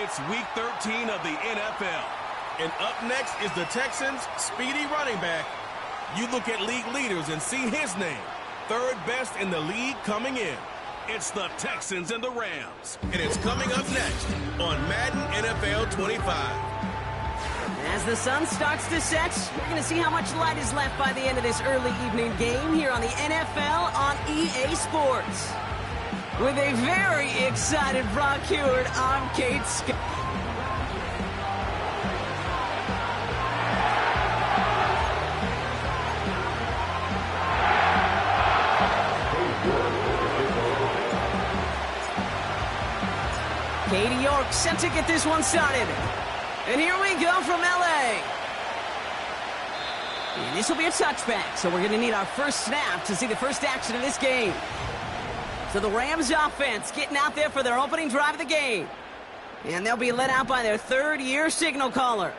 It's Week 13 of the NFL. And up next is the Texans' speedy running back. You look at league leaders and see his name. Third best in the league coming in. It's the Texans and the Rams. And it's coming up next on Madden NFL 25. As the sun starts to set, we're going to see how much light is left by the end of this early evening game here on the NFL on EA Sports. With a very excited Brock Heward, I'm Kate Scott. Katie York set to get this one started. And here we go from L.A. And this will be a touchback, so we're going to need our first snap to see the first action of this game. So the Rams offense getting out there for their opening drive of the game. And they'll be led out by their third-year signal caller.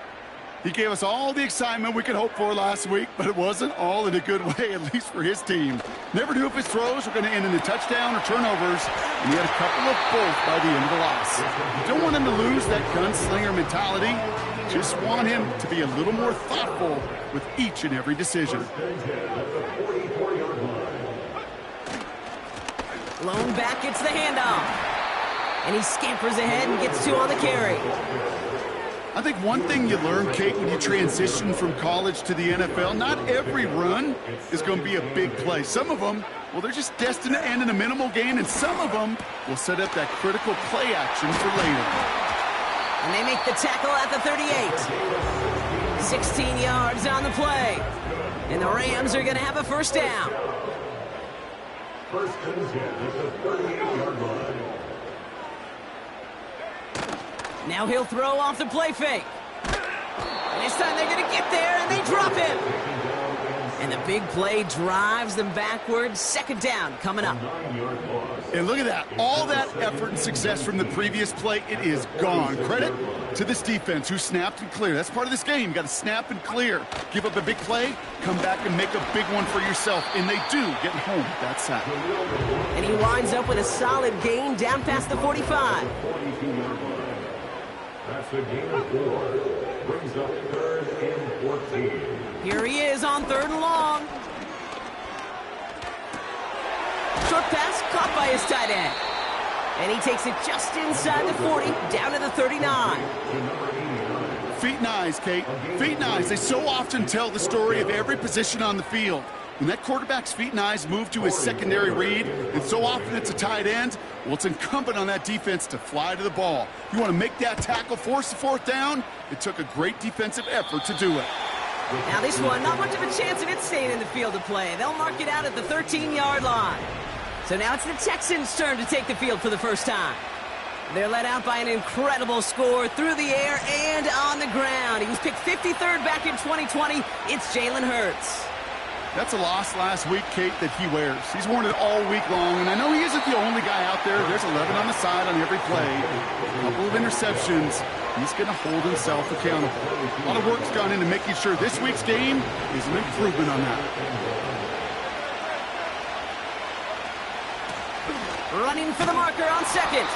He gave us all the excitement we could hope for last week, but it wasn't all in a good way, at least for his team. Never knew if his throws were going to end in a touchdown or turnovers, and he had a couple of both by the end of the loss. You don't want him to lose that gunslinger mentality. Just want him to be a little more thoughtful with each and every decision. Lone back gets the handoff. And he scampers ahead and gets two on the carry. I think one thing you learn, Kate, when you transition from college to the NFL, not every run is going to be a big play. Some of them, well, they're just destined to end in a minimal gain, and some of them will set up that critical play action for later. And they make the tackle at the 38. 16 yards on the play. And the Rams are going to have a first down. First and 10 at the 38-yard line. Now he'll throw off the play fake. And this time they're going to get there, and they drop him. And the big play drives them backwards. Second down coming up. And look at that. All that effort and success from the previous play, it is gone. Credit to this defense who snapped and cleared. That's part of this game. You got to snap and clear. Give up a big play, come back and make a big one for yourself. And they do get home with that sack. And he winds up with a solid gain down past the 45. That's the gain of 4. Brings up third and 14. Here he is on third and long. Short pass caught by his tight end. And he takes it just inside the 40, down to the 39. Feet and eyes, Kate. Feet and eyes. They so often tell the story of every position on the field. When that quarterback's feet and eyes move to his secondary read, and so often it's a tight end, well, it's incumbent on that defense to fly to the ball. You want to make that tackle, force the fourth down? It took a great defensive effort to do it. Now this one, not much of a chance of it staying in the field of play. They'll mark it out at the 13-yard line. So now it's the Texans' turn to take the field for the first time. They're led out by an incredible score through the air and on the ground. He was picked 53rd back in 2020. It's Jalen Hurts. That's a loss last week, Kate, that he wears. He's worn it all week long, and I know he isn't the only guy out there. There's 11 on the side on every play. A couple of interceptions. He's going to hold himself accountable. A lot of work's gone into making sure this week's game is an improvement on that. Running for the marker on second.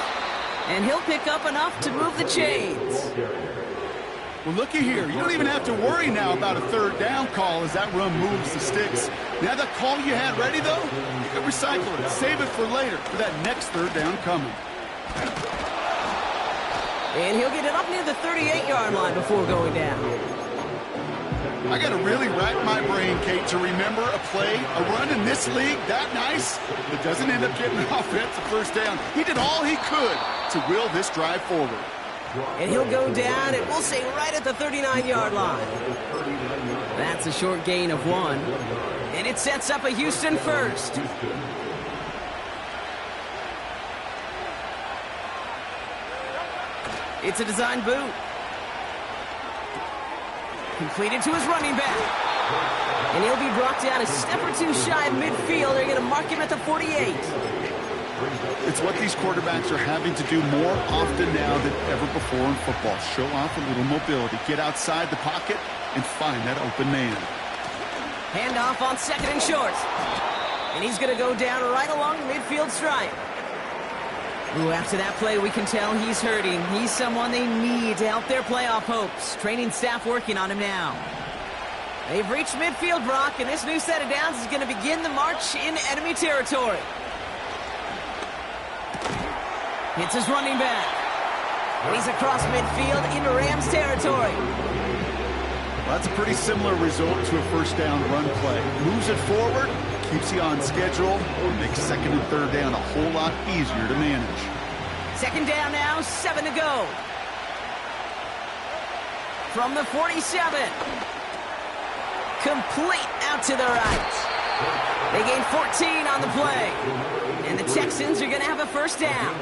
And he'll pick up enough to move the chains. Well, looky here. You don't even have to worry now about a third down call as that run moves the sticks. Now that call you had ready, though, you can recycle it. Save it for later for that next third down coming. And he'll get it up near the 38-yard line before going down. I got to really rack my brain, Kate, to remember a play, a run in this league that nice that doesn't end up getting an offensive first down. He did all he could to will this drive forward. And he'll go down, and we'll say right at the 39-yard line. That's a short gain of 1. And it sets up a Houston first. It's a design boot. Completed to his running back. And he'll be brought down a step or two shy of midfield. They're going to mark him at the 48. It's what these quarterbacks are having to do more often now than ever before in football. Show off a little mobility. Get outside the pocket and find that open man. Handoff on second and short. And he's going to go down right along the midfield stripe. Ooh, after that play, we can tell he's hurting. He's someone they need to help their playoff hopes. Training staff working on him now. They've reached midfield, Brock, and this new set of downs is going to begin the march in enemy territory. It's his running back. And he's across midfield into Rams territory. Well, that's a pretty similar result to a first down run play. Moves it forward, keeps you on schedule, and makes second and third down a whole lot easier to manage. Second down now, 7 to go. From the 47. Complete out to the right. They gain 14 on the play. And the Texans are going to have a first down.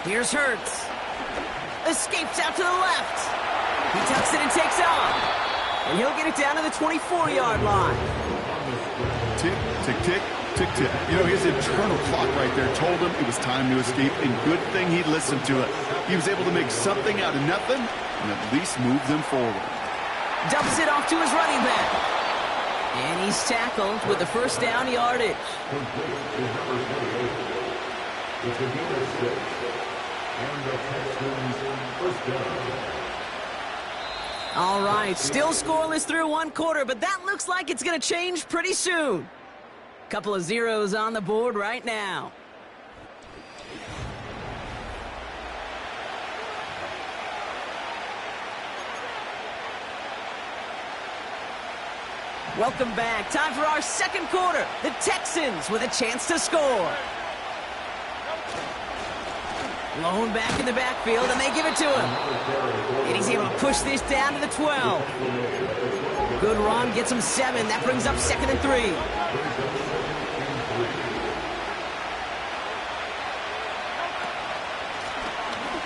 Here's Hurts. Escapes out to the left. He tucks it and takes off. And he'll get it down to the 24-yard line. Tick, tick, tick, tick, tick. You know, his internal clock right there told him it was time to escape, and good thing he listened to it. He was able to make something out of nothing and at least move them forward. Dumps it off to his running back. And he's tackled with the first down yardage. All right, still scoreless through one quarter, but that looks like it's going to change pretty soon. Couple of zeros on the board right now. Welcome back. Time for our second quarter. The Texans with a chance to score. Lone back in the backfield, and they give it to him. And he's able to push this down to the 12. Good run, gets him 7. That brings up second and 3.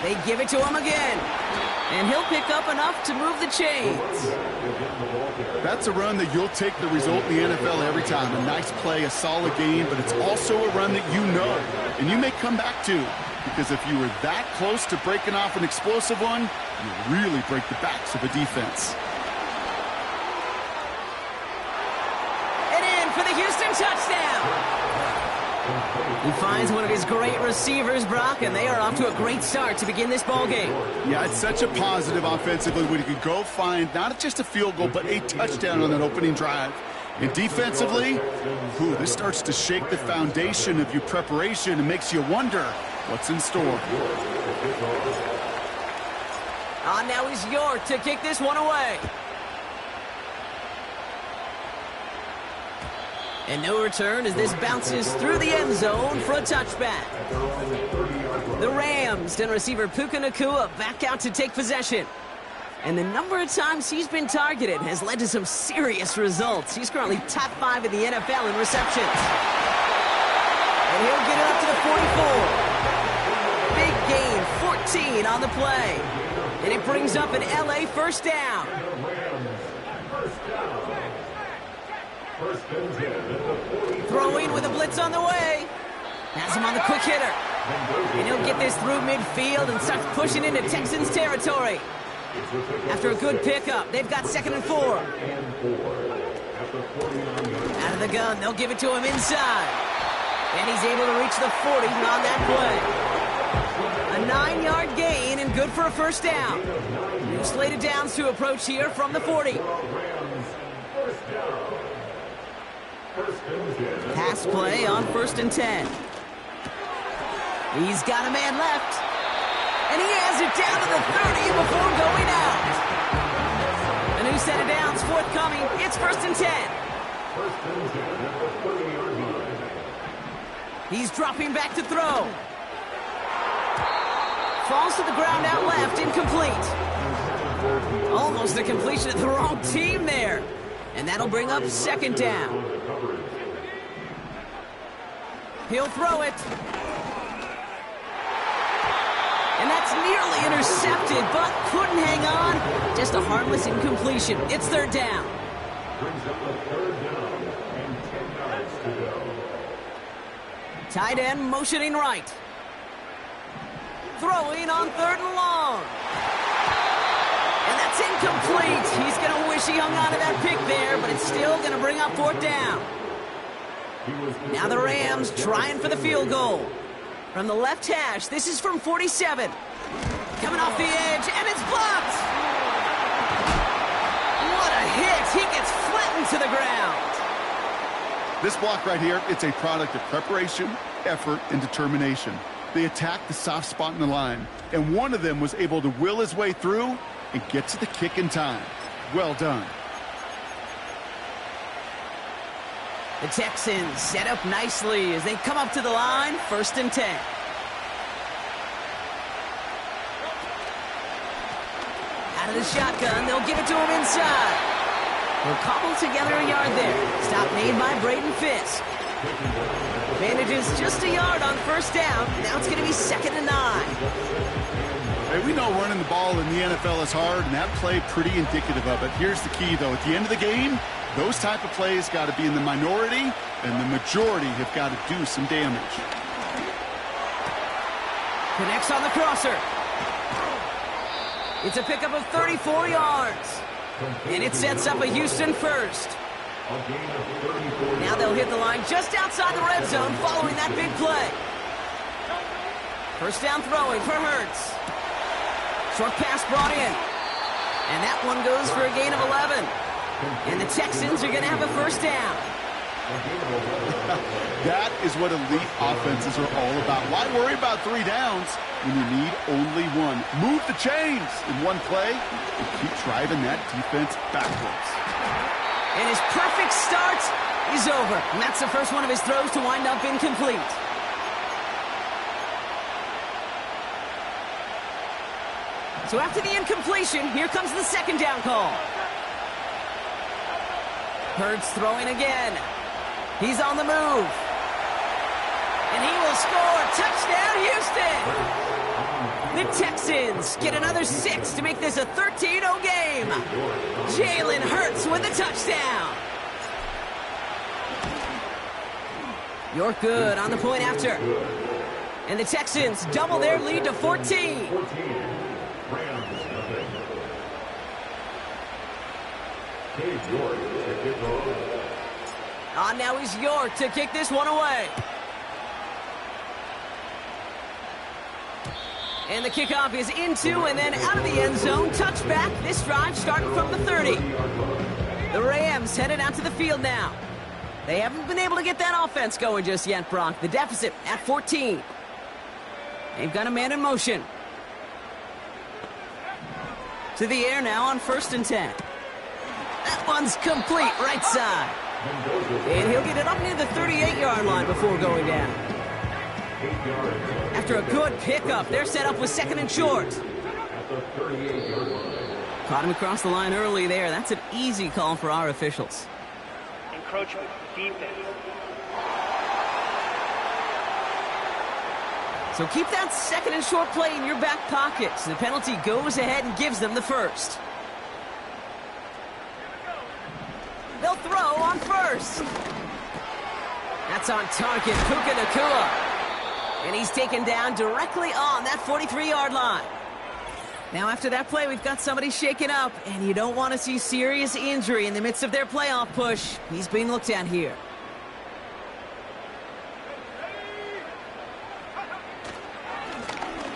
They give it to him again. And he'll pick up enough to move the chains. That's a run that you'll take the result in the NFL every time. A nice play, a solid game, but it's also a run that you know and you may come back to. Because if you were that close to breaking off an explosive one, you really break the backs of a defense. And in for the Houston touchdown. He finds one of his great receivers, Brock, and they are off to a great start to begin this ballgame. Yeah, it's such a positive offensively when you could go find not just a field goal, but a touchdown on that opening drive. And defensively, this starts to shake the foundation of your preparation and makes you wonder what's in store. Now he's York to kick this one away. And no return as this bounces through the end zone for a touchback. The Rams and receiver Puka Nacua back out to take possession. And the number of times he's been targeted has led to some serious results. He's currently top 5 in the NFL in receptions. And he'll get it up to the 44. Big gain, 14 on the play. And it brings up an LA first down. Throwing with a blitz on the way. Has him on the quick hitter. And he'll get this through midfield and starts pushing into Texans territory. After a good pickup, they've got second and 4. Out of the gun, they'll give it to him inside. And he's able to reach the 40 on that play. A 9-yard gain and good for a first down. New slate of downs to approach here from the 40. Pass play on 1st and 10. He's got a man left. And he has it down to the 30 before going out. A new set of downs forthcoming. It's 1st and 10. He's dropping back to throw. Falls to the ground out left, incomplete. Almost a completion of the wrong team there. And that'll bring up second down. He'll throw it. And that's nearly intercepted, but couldn't hang on. Just a harmless incompletion. It's third down. Tight end motioning right. Throwing on 3rd and long. And that's It's incomplete. He's going to wish he hung on to that pick there, but it's still going to bring up fourth down. Now the Rams trying for the field goal. From the left hash, this is from 47. Coming off the edge, and it's blocked. What a hit. He gets flattened to the ground. This block right here, it's a product of preparation, effort, and determination. They attacked the soft spot in the line, and one of them was able to will his way through and get to the kick in time. Well done. The Texans set up nicely as they come up to the line, 1st and 10. Out of the shotgun, they'll give it to him inside. They'll cobble together a yard there. Stop made by Braden Fisk. Manages just a yard on 1st down. Now it's going to be 2nd and 9. Hey, we know running the ball in the NFL is hard, and that play pretty indicative of it. Here's the key, though. At the end of the game, those type of plays got to be in the minority, and the majority have got to do some damage. Connects on the crosser. It's a pickup of 34 yards. And it sets up a Houston first. Now they'll hit the line just outside the red zone following that big play. 1st down throwing for Hurts. Short pass brought in. And that one goes for a gain of 11. And the Texans are going to have a 1st down. That is what elite offenses are all about. Why worry about 3 downs when you need only one? Move the chains in one play and keep driving that defense backwards. And his perfect start is over. And that's the first one of his throws to wind up incomplete. So after the incompletion, here comes the 2nd down call. Hurts throwing again. He's on the move. And he will score. Touchdown, Houston! The Texans get another 6 to make this a 13-0 game. Jalen Hurts with a touchdown. You're good on the point after. And the Texans double their lead to 14. Now he's York to kick this one away. And the kickoff is into and then out of the end zone. Touchback. This drive starting from the 30. The Rams headed out to the field now. They haven't been able to get that offense going just yet, Brock. The deficit at 14. They've got a man in motion. To the air now on 1st and 10. That one's complete, right side. And he'll get it up near the 38-yard line before going down. After a good pickup, they're set up with 2nd and short. Caught him across the line early there. That's an easy call for our officials. Encroachment, defense. So keep that 2nd and short play in your back pocket. So the penalty goes ahead and gives them the 1st. They'll throw on 1st. That's on target, Puka Nacua. And he's taken down directly on that 43-yard line. Now after that play, we've got somebody shaken up, and you don't want to see serious injury in the midst of their playoff push. He's being looked at here.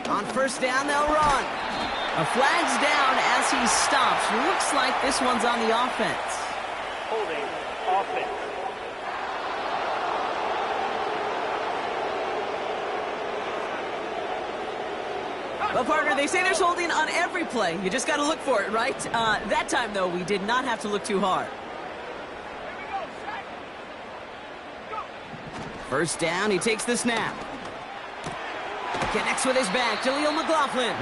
On 1st down, they'll run. A flag's down as he stops. Looks like this one's on the offense. Holding offense. Well, partner, they say there's holding on every play. You just got to look for it, right? That time, though, we did not have to look too hard. 1st down, he takes the snap. Connects with his back, Jaleel McLaughlin.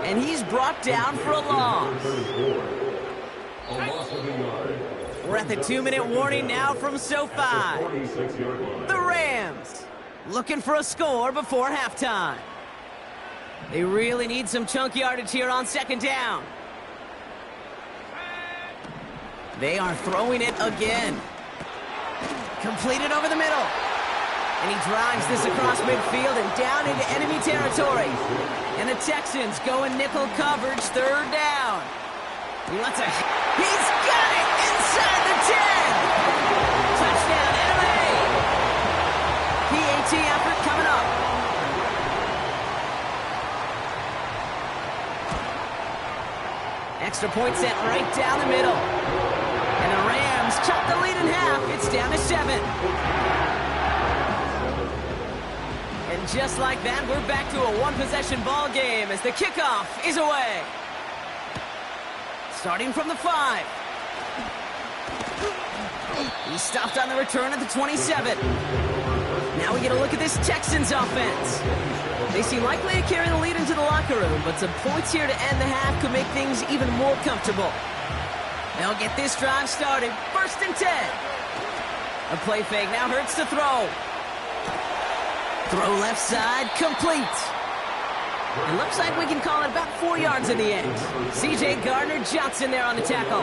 And he's brought down for a loss. We're at the 2-minute warning now from SoFi. The Rams looking for a score before halftime. They really need some chunk yardage here on 2nd down. They are throwing it again. Completed over the middle. And he drives this across midfield and down into enemy territory. And the Texans go in nickel coverage, 3rd down. He's got it inside the 10. Touchdown, LA. PAT effort coming up. Extra point sent right down the middle. And the Rams chop the lead in half. It's down to 7. And just like that, we're back to a one-possession ball game as the kickoff is away. Starting from the 5. He stopped on the return at the 27. Now we get a look at this Texans offense. They seem likely to carry the lead into the locker room, but some points here to end the half could make things even more comfortable. They'll get this drive started. 1st and 10. A play fake now Hurts to throw. Throw left side, complete. It looks like we can call it about 4 yards in the end. C.J. Gardner-Johnson there on the tackle.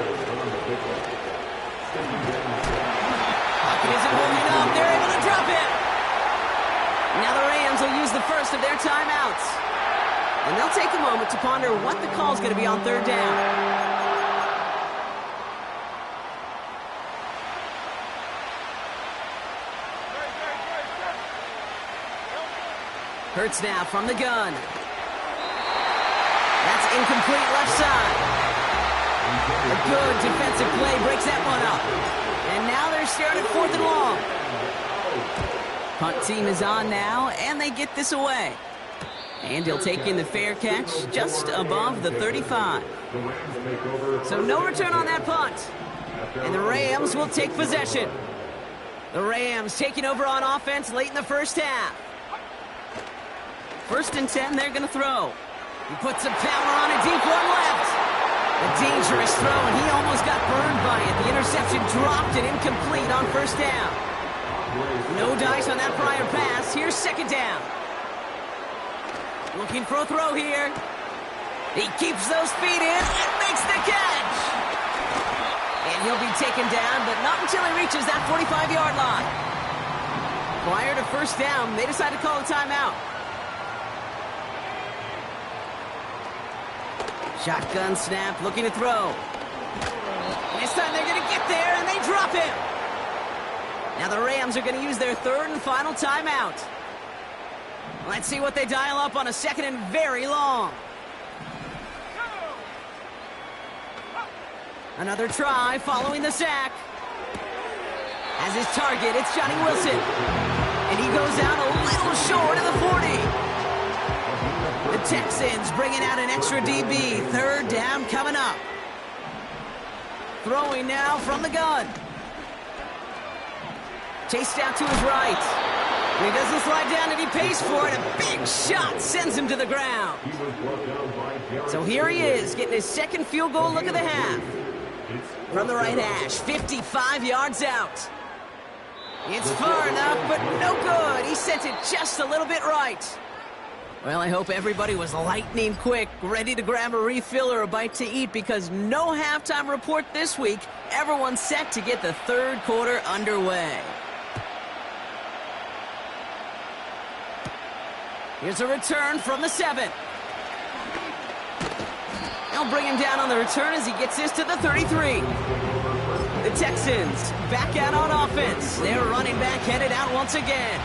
Pocket isn't holding up. They're able to drop it. Now the Rams will use the first of their timeouts. And they'll take a moment to ponder what the call is going to be on 3rd down. Hurts now from the gun. That's incomplete left side. A good defensive play breaks that one up. And now they're staring at 4th and long. Punt team is on now, and they get this away. And he'll take in the fair catch just above the 35. So no return on that punt. And the Rams will take possession. The Rams taking over on offense late in the first half. 1st and 10, they're going to throw. He puts some power on a deep one left. A dangerous throw, and he almost got burned by it. The interception dropped and incomplete on 1st down. No dice on that prior pass. Here's 2nd down. Looking for a throw here. He keeps those feet in and makes the catch. And he'll be taken down, but not until he reaches that 45-yard line. Prior to 1st down, they decide to call a timeout. Shotgun snap, looking to throw. This time they're going to get there, and they drop him. Now the Rams are going to use their 3rd and final timeout. Let's see what they dial up on a 2nd and very long. Another try following the sack. As his target, it's Johnny Wilson. And he goes out a little short of the 40. The Texans bringing out an extra DB. 3rd down coming up. Throwing now from the gun. Chased out to his right. He doesn't slide down and he pays for it. A big shot sends him to the ground. So here he is, getting his 2nd field goal look of the half. From the right hash, 55 yards out. It's far enough, but no good. He sent it just a little bit right. Well, I hope everybody was lightning quick, ready to grab a refill or a bite to eat, because no halftime report this week. Everyone's set to get the 3rd quarter underway. Here's a return from the 7. They'll bring him down on the return as he gets this to the 33. The Texans back out on offense. Their running back headed out once again.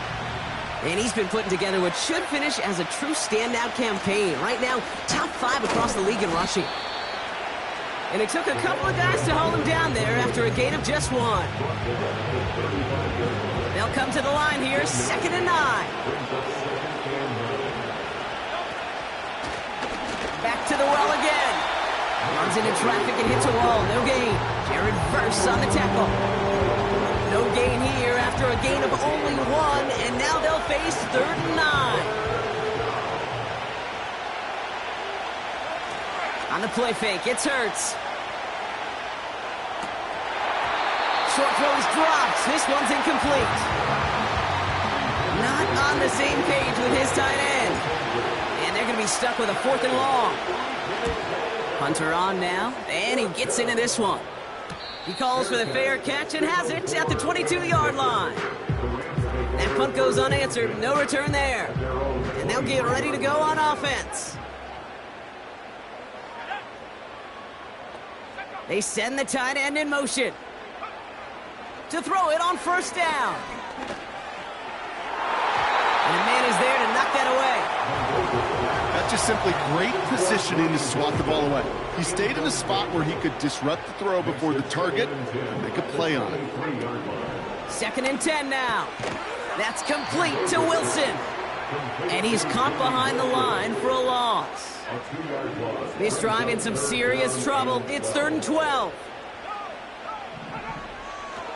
And he's been putting together what should finish as a true standout campaign. Right now, top 5 across the league in rushing. And it took a couple of guys to hold him down there after a gain of just 1. They'll come to the line here, 2nd and 9. Back to the well again. Runs into traffic and hits a wall. No gain. Jared Verse on the tackle. No gain here after a gain of only 1, and now they'll face 3rd and 9. On the play fake, it's Hurts. Short throw is dropped. This one's incomplete. Not on the same page with his tight end. And they're going to be stuck with a 4th and long. Hunter on now, and he gets into this one. He calls for the fair catch and has it at the 22-yard line. That punt goes unanswered. No return there. And they'll get ready to go on offense. They send the tight end in motion to throw it on first down. And the man is there to knock that away. That's just simply great positioning to swat the ball away. He stayed in a spot where he could disrupt the throw before the target and make a play on it. 2nd and 10 now. That's complete to Wilson. And he's caught behind the line for a loss. This drive in some serious trouble. It's 3rd and 12.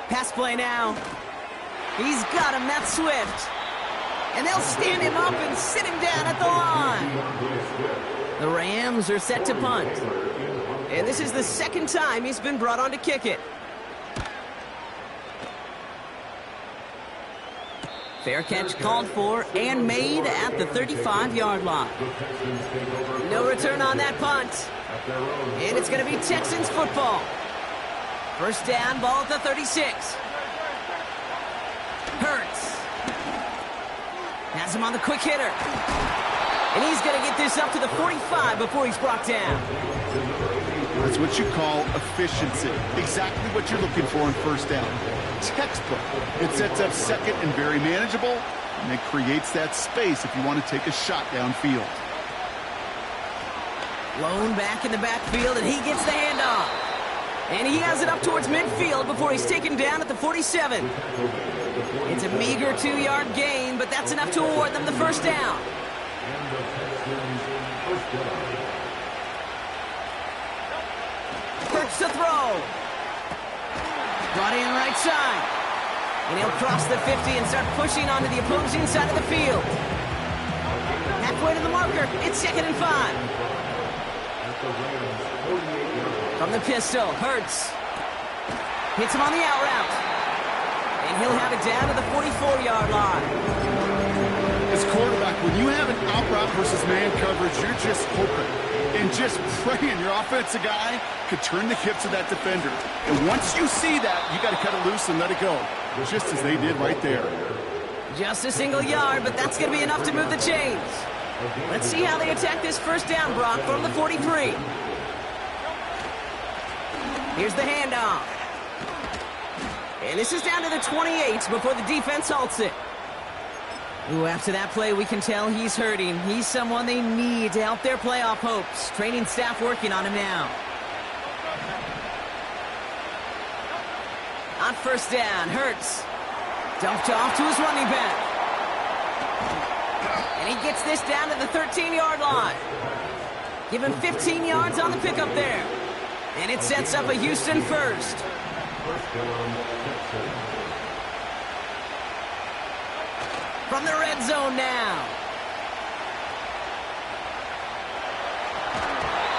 Pass play now. He's got him. That's Swift. And they'll stand him up and sit him down at the line. The Rams are set to punt. And this is the 2nd time he's been brought on to kick it. Fair catch called for and made at the 35-yard line. No return on that punt. And it's going to be Texans football. First down, ball at the 36. Hurts. Has him on the quick hitter. And he's going to get this up to the 45 before he's brought down. That's what you call efficiency. Exactly what you're looking for on first down. Textbook. It sets up second and very manageable, and it creates that space if you want to take a shot downfield. Lone back in the backfield, and he gets the handoff. And he has it up towards midfield before he's taken down at the 47. It's a meager 2-yard gain, but that's enough to award them the first down. Hurts to throw. Brought in right side. And he'll cross the 50 and start pushing onto the opposing side of the field. Halfway to the marker. It's 2nd and 5. From the pistol, Hurts. Hits him on the out route. And he'll have it down to the 44-yard line. As quarterback, when you have an out route versus man coverage, you're just hoping and just praying your offensive guy could turn the hips of that defender. And once you see that, you got to cut it loose and let it go, just as they did right there. Just a single yard, but that's going to be enough to move the chains. Let's see how they attack this first down, Brock, from the 43. Here's the handoff. And this is down to the 28 before the defense halts it. Ooh, after that play, we can tell he's hurting. He's someone they need to help their playoff hopes. Training staff working on him now. On first down, Hurts. Dumped off to his running back. And he gets this down to the 13-yard line. Give him 15 yards on the pickup there. And it sets up a Houston first. From the red zone now.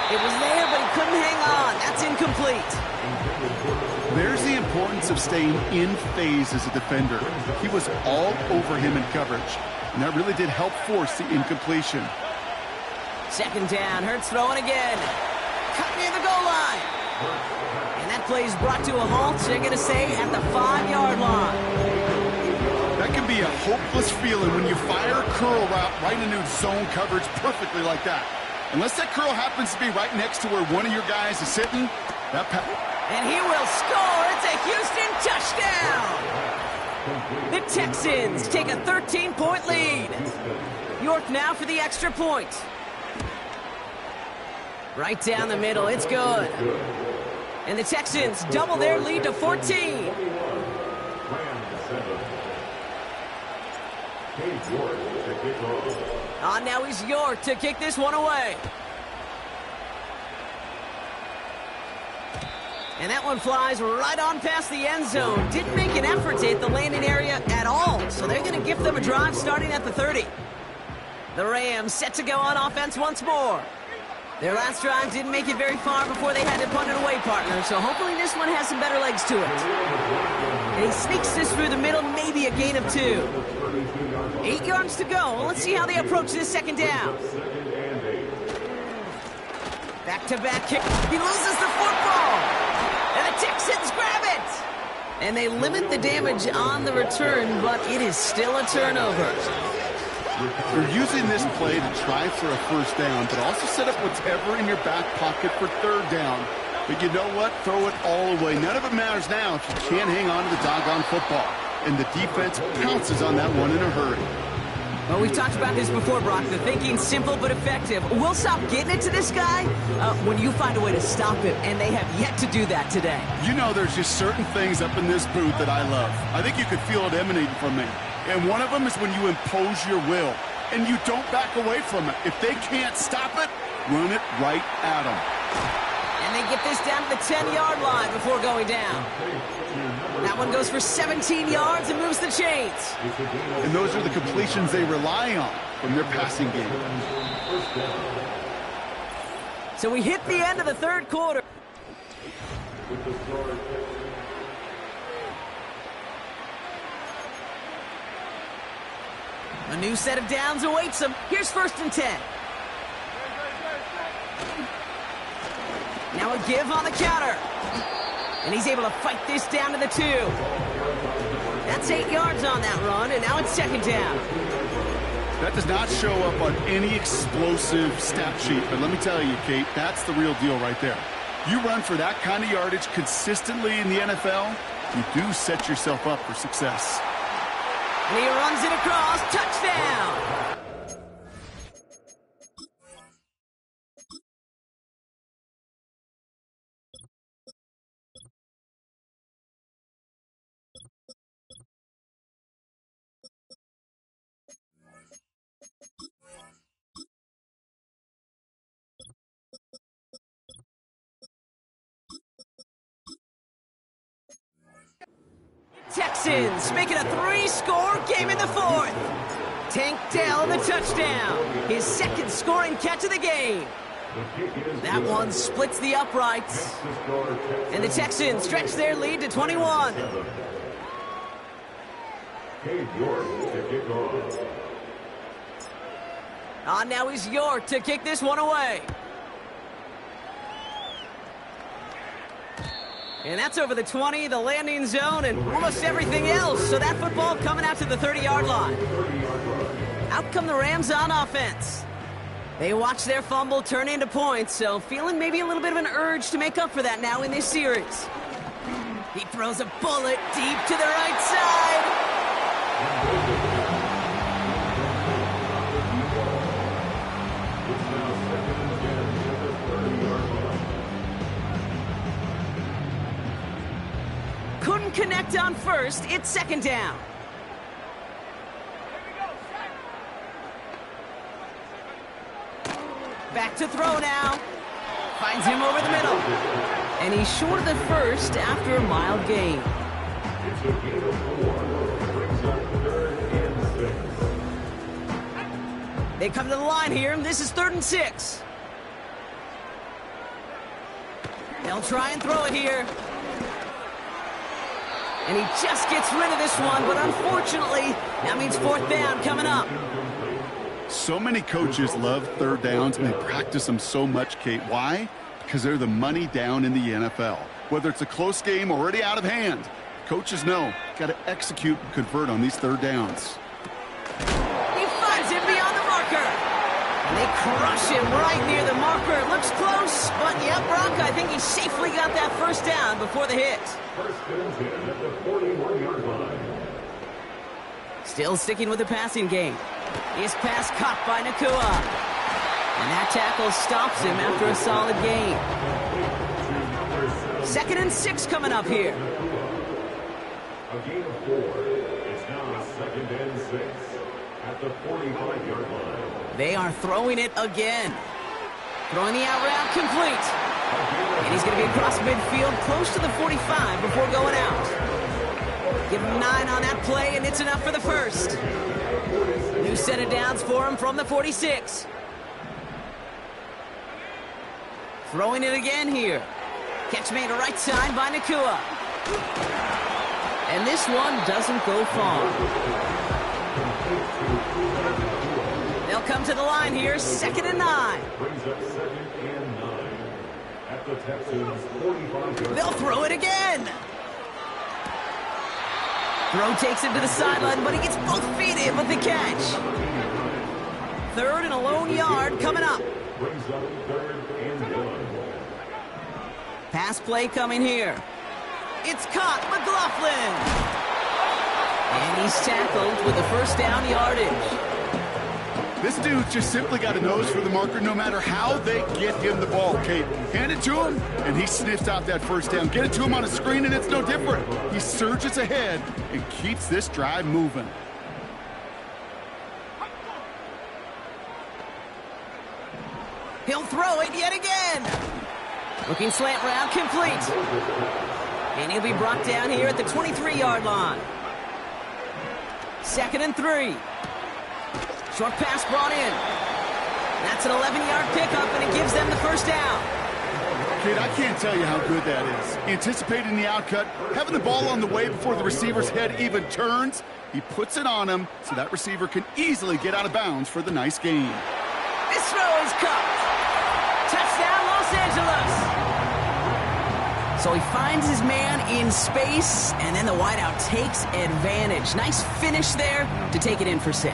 It was there, but he couldn't hang on. That's incomplete. There's the importance of staying in phase as a defender. He was all over him in coverage, and that really did help force the incompletion. 2nd down, Hurts throwing again. Cut near the goal line. And that play is brought to a halt, so they're going to say at the 5-yard line. That can be a hopeless feeling when you fire a curl route right into zone coverage perfectly like that. Unless that curl happens to be right next to where one of your guys is sitting, that and he will score. It's a Houston touchdown. The Texans take a 13-point lead. York now for the extra point. Right down the middle. It's good. And the Texans double their lead to 14. Now he's York to kick this one away. And that one flies right on past the end zone. Didn't make an effort to hit the landing area at all. So they're going to give them a drive starting at the 30. The Rams set to go on offense once more. Their last drive didn't make it very far before they had to punt it away, partner. So hopefully this one has some better legs to it. And he sneaks this through the middle, maybe a gain of 2. 8 yards to go. Let's see how they approach this 2nd down. Back-to-back kick. He loses the football. And the Texans grab it. And they limit the damage on the return, but it is still a turnover. They're using this play to try for a first down, but also set up whatever in your back pocket for 3rd down. But you know what? Throw it all away. None of it matters now if you can't hang on to the doggone football. And the defense pounces on that one in a hurry. Well, we've talked about this before, Brock. The thinking's simple but effective. We'll stop getting it to this guy when you find a way to stop him, and they have yet to do that today. You know, there's just certain things up in this booth that I love. I think you could feel it emanating from me. And one of them is when you impose your will, and you don't back away from it. If they can't stop it, run it right at them. And they get this down to the 10-yard line before going down. That one goes for 17 yards and moves the chains. And those are the completions they rely on from their passing game. So we hit the end of the third quarter. A new set of downs awaits them. Here's 1st and 10. Now a give on the counter. And he's able to fight this down to the 2. That's 8 yards on that run, and now it's 2nd down. That does not show up on any explosive stat sheet, but let me tell you, Kate, that's the real deal right there. You run for that kind of yardage consistently in the NFL, you do set yourself up for success. And he runs it across. Touchdown! Texans make it a 3-score game in the 4th. Tank Dell the touchdown. His 2nd scoring catch of the game. That one splits the uprights. And the Texans stretch their lead to 21. Now is York to kick this one away. And that's over the 20, the landing zone, and almost everything else. So that football coming out to the 30-yard line. Out come the Rams on offense. They watch their fumble turn into points, so feeling maybe a little bit of an urge to make up for that now in this series. He throws a bullet deep to the right side. Couldn't connect on 1st. It's 2nd down. Back to throw now. Finds him over the middle. And he's short of the 1st after a mild gain. It's a gain of 4. Brings up 3rd and 6. They come to the line here, and this is 3rd and 6. They'll try and throw it here. And he just gets rid of this one, but unfortunately, that means 4th down coming up. So many coaches love 3rd downs, and they practice them so much, Kate. Why? Because they're the money down in the NFL. Whether it's a close game already out of hand, coaches know, got to execute and convert on these 3rd downs. He finds him beyond the marker. And they crush him right near the marker. It looks close, but yeah, Brock, I think he safely got that 1st down before the hit. 1st and 10 at the 41-yard line. Still sticking with the passing game. His pass caught by Nakua. And that tackle stops him after a solid gain. 2nd and 6 coming up here. A gain of 4. It's now 2nd and 6 at the 45-yard line. They are throwing it again. Throwing the out route complete. And he's going to be across midfield close to the 45 before going out. Give him 9 on that play, and it's enough for the 1st. New set of downs for him from the 46. Throwing it again here. Catch made right side by Nakua. And this one doesn't go far. They'll come to the line here, 2nd and 9. Brings up 2nd and 9 at the Texans' 45-yard. They'll throw it again. Throw takes him to the sideline, but he gets both feet in with the catch. 3rd and a lone yard coming up. Brings up 3rd and 1. Pass play coming here. It's caught, McLaughlin. And he's tackled with the first down yardage. This dude just simply got a nose for the marker no matter how they get him the ball, Kate. Hand it to him, and he sniffs out that first down. Get it to him on a screen, and it's no different. He surges ahead and keeps this drive moving. He'll throw it yet again. Looking slant route, complete. And he'll be brought down here at the 23-yard line. 2nd and 3. Short pass brought in. That's an 11-yard pickup, and it gives them the first down. Kid, I can't tell you how good that is. Anticipating the outcut, having the ball on the way before the receiver's head even turns. He puts it on him so that receiver can easily get out of bounds for the nice gain. This throw is caught. Touchdown, Los Angeles. So he finds his man in space, and then the wideout takes advantage. Nice finish there to take it in for 6.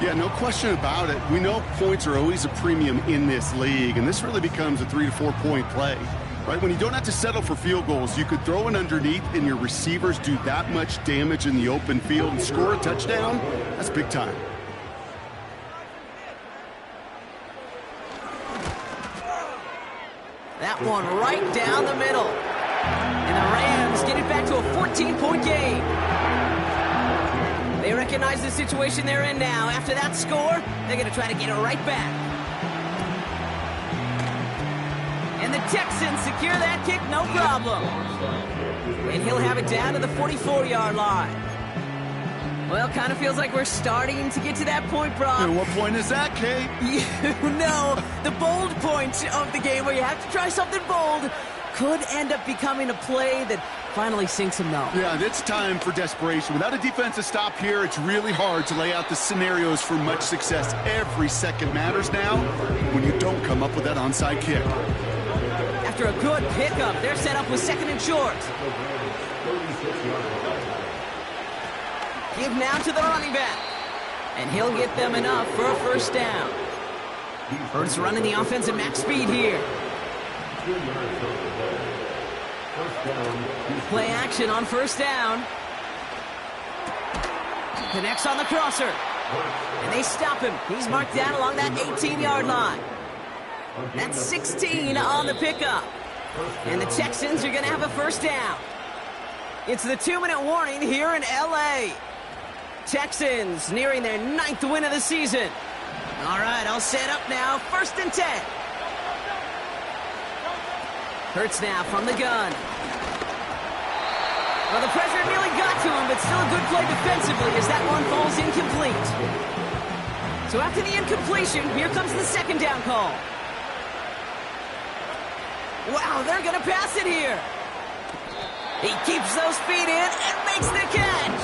Yeah, no question about it. We know points are always a premium in this league, and this really becomes a 3 to 4 point play. Right, when you don't have to settle for field goals, you could throw it underneath and your receivers do that much damage in the open field and score a touchdown. That's big time. That one right down the middle. And the Rams get it back to a 14-point game. They recognize the situation they're in now. After that score, they're going to try to get it right back. And the Texans secure that kick, no problem. And he'll have it down to the 44-yard line. Well, kind of feels like we're starting to get to that point, Brock. And what point is that, Kate? You know, the bold point of the game where you have to try something bold could end up becoming a play that finally sinks him though. Yeah, it's time for desperation. Without a defensive stop here, it's really hard to lay out the scenarios for much success. Every second matters now when you don't come up with that onside kick. After a good pickup, they're set up with 2nd and short. Give now to the running back. And he'll get them enough for a first down. Hurts running the offense at max speed here. Play action on first down. Connects on the crosser. And they stop him. He's marked down along that 18-yard line. That's 16 on the pickup. And the Texans are going to have a first down. It's the 2-minute warning here in L.A. Texans nearing their 9th win of the season. All right, all set up now. 1st and 10. Hurts now from the gun. Well, the pressure nearly got to him, but still a good play defensively as that one falls incomplete. So after the incompletion, here comes the 2nd down call. Wow, they're going to pass it here. He keeps those feet in and makes the catch.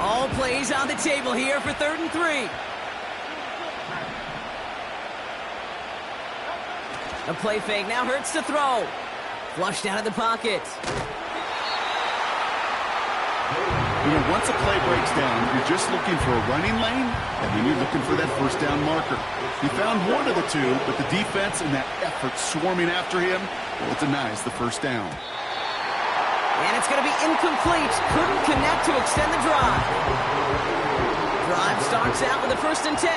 All plays on the table here for 3rd and 3. A play fake now Hurts to throw. Flushed out of the pocket. You know, once a play breaks down, you're just looking for a running lane, and then you're looking for that first down marker. He found one of the two, but the defense and that effort swarming after him, well, it denies the first down. And it's going to be incomplete. Couldn't connect to extend the drive. Drive starts out with a 1st and 10.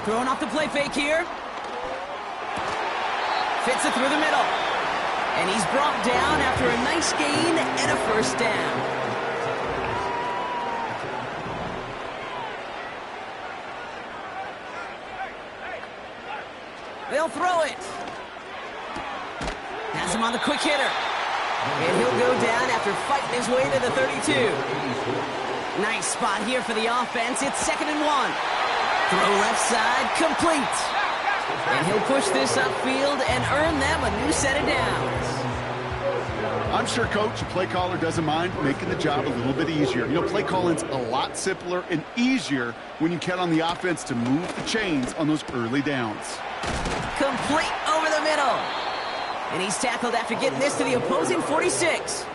Throwing off the play fake here. Fits it through the middle. And he's brought down after a nice gain and a first down. They'll throw it. Has him on the quick hitter. And he'll go down after fighting his way to the 32. Nice spot here for the offense. It's 2nd and 1. Throw left side, complete. And he'll push this upfield and earn them a new set of downs. I'm sure coach and play caller doesn't mind making the job a little bit easier. You know, play calling's a lot simpler and easier when you count on the offense to move the chains on those early downs. Complete over the middle. And he's tackled after getting this to the opposing 46.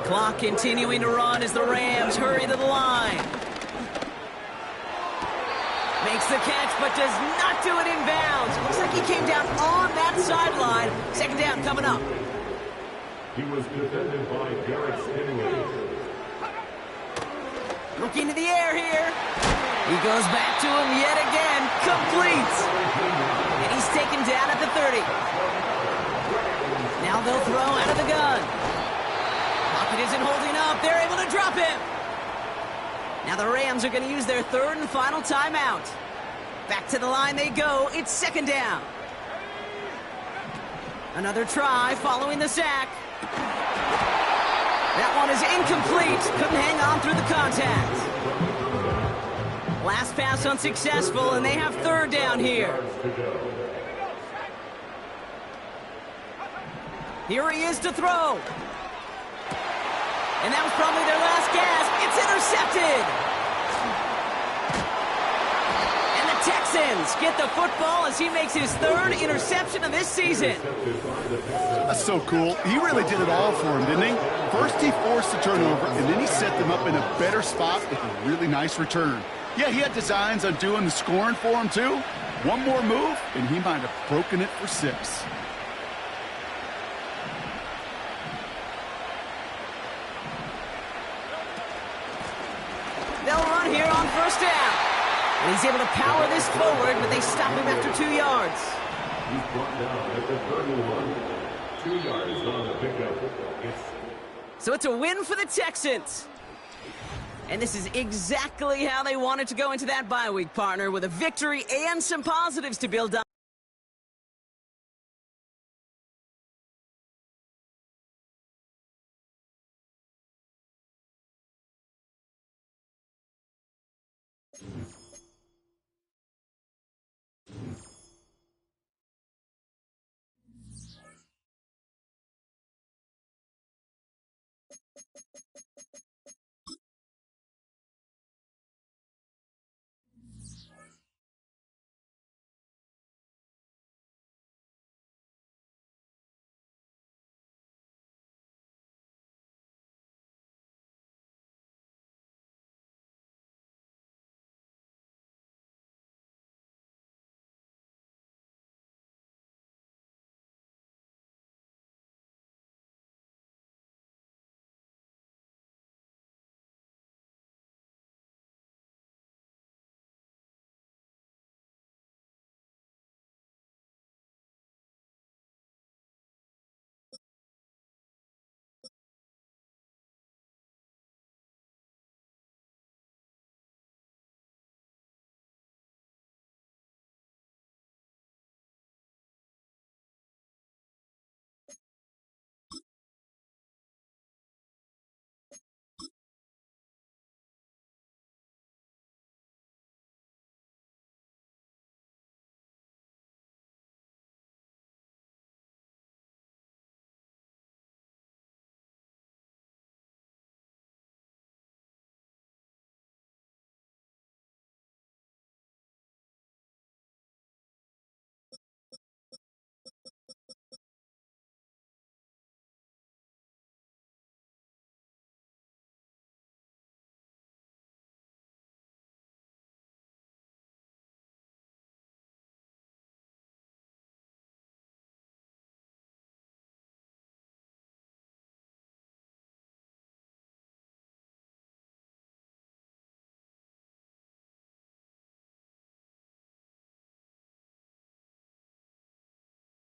Clock continuing to run as the Rams hurry to the line. Makes the catch, but does not do it in bounds. Looks like he came down on that sideline. Second down coming up. He was defended by Derek Stingley. Looking to the air here. He goes back to him yet again. Complete. And he's taken down at the 30. Now they'll throw out of the gun. Pocket isn't holding up. They're able to drop him. Now the Rams are going to use their third and final timeout. Back to the line they go. It's second down. Another try following the sack. That one is incomplete. Couldn't hang on through the contact. Last pass unsuccessful, and they have third down here. Here he is to throw. And that was probably their last gasp. It's intercepted. And the Texans get the football as he makes his third interception of this season. That's so cool. He really did it all for him, didn't he? First he forced the turnover, and then he set them up in a better spot with a really nice return. Yeah, he had designs on doing the scoring for him, too. One more move, and he might have broken it for 6. They'll run here on first down. And he's able to power this forward, but they stop him after 2 yards. He's brought down at the 31. 2 yards on the pickup. So it's a win for the Texans. And this is exactly how they wanted to go into that bye week, partner, with a victory and some positives to build on.